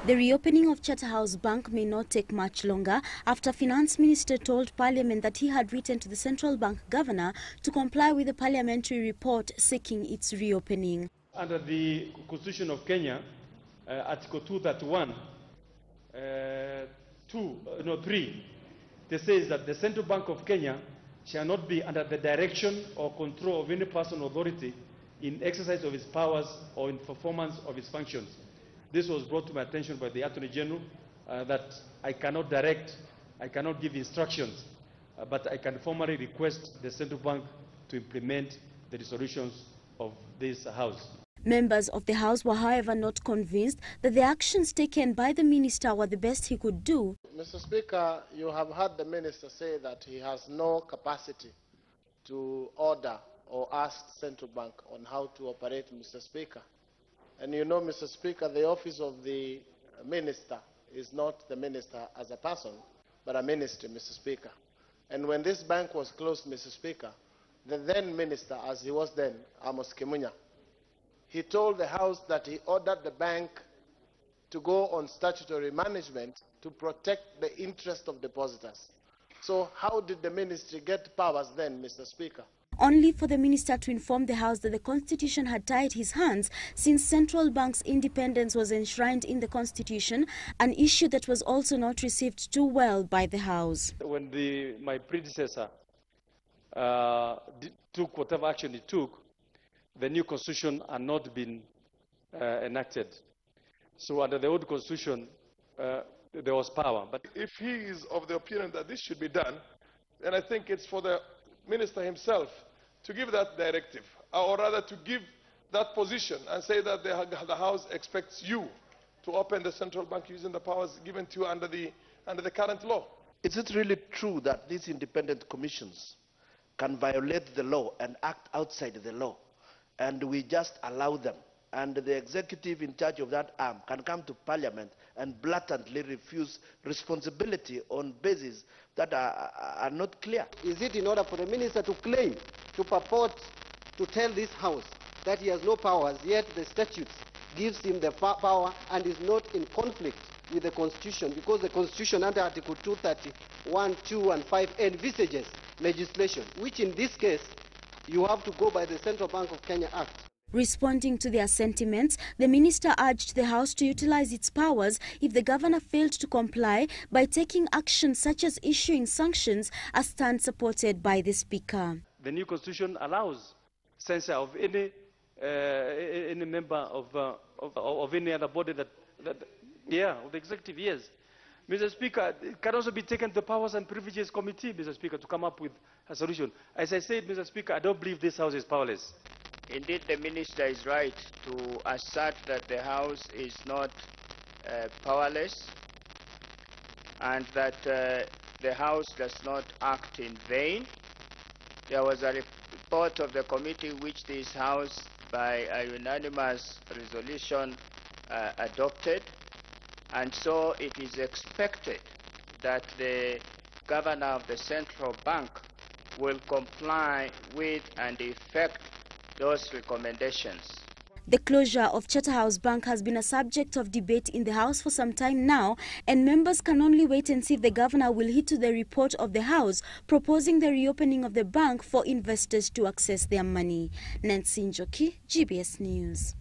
The reopening of Charterhouse Bank may not take much longer after Finance Minister told Parliament that he had written to the Central Bank Governor to comply with the parliamentary report seeking its reopening. Under the Constitution of Kenya, Article 231, 3, it says that the Central Bank of Kenya shall not be under the direction or control of any person or authority in exercise of its powers or in performance of its functions. This was brought to my attention by the Attorney General that I cannot direct, I cannot give instructions, but I can formally request the Central Bank to implement the resolutions of this House. Members of the House were, however, not convinced that the actions taken by the Minister were the best he could do. Mr. Speaker, you have heard the Minister say that he has no capacity to order or ask Central Bank on how to operate, Mr. Speaker. And you know, Mr. Speaker, the office of the Minister is not the Minister as a person, but a ministry, Mr. Speaker. And when this bank was closed, Mr. Speaker, the then Minister, as he was then, Amos Kimunya, he told the House that he ordered the bank to go on statutory management to protect the interest of depositors. So how did the ministry get powers then, Mr. Speaker? Only for the Minister to inform the House that the Constitution had tied his hands since Central Bank's independence was enshrined in the Constitution, an issue that was also not received too well by the House. When my predecessor took whatever action he took, the new Constitution had not been enacted. So under the old Constitution, there was power. But if he is of the opinion that this should be done, then I think it's for the Minister himself to give that directive, or rather to give that position and say that the House expects you to open the Central Bank using the powers given to you under the current law. Is it really true that these independent commissions can violate the law and act outside the law, and we just allow them, and the executive in charge of that arm can come to Parliament and blatantly refuse responsibility on bases that are not clear? Is it in order for the Minister to claim, to purport, to tell this House that he has no powers, yet the statutes gives him the power and is not in conflict with the Constitution, because the Constitution under Article 231, 2 and 5 envisages legislation, which in this case you have to go by the Central Bank of Kenya Act. Responding to their sentiments, the Minister urged the House to utilize its powers if the Governor failed to comply by taking action such as issuing sanctions, a stand supported by the Speaker. The new Constitution allows censure of any member of any other body of the executive, yes. Mr. Speaker, it can also be taken to the Powers and Privileges Committee, Mr. Speaker, to come up with a solution. As I said, Mr. Speaker, I don't believe this House is powerless. Indeed, the Minister is right to assert that the House is not powerless, and that the House does not act in vain. There was a report of the committee which this House, by a unanimous resolution, adopted, and so it is expected that the Governor of the Central Bank will comply with and effect those recommendations. The closure of Charterhouse Bank has been a subject of debate in the House for some time now, and members can only wait and see if the Governor will heed to the report of the House proposing the reopening of the bank for investors to access their money. Nancy Njoki, GBS News.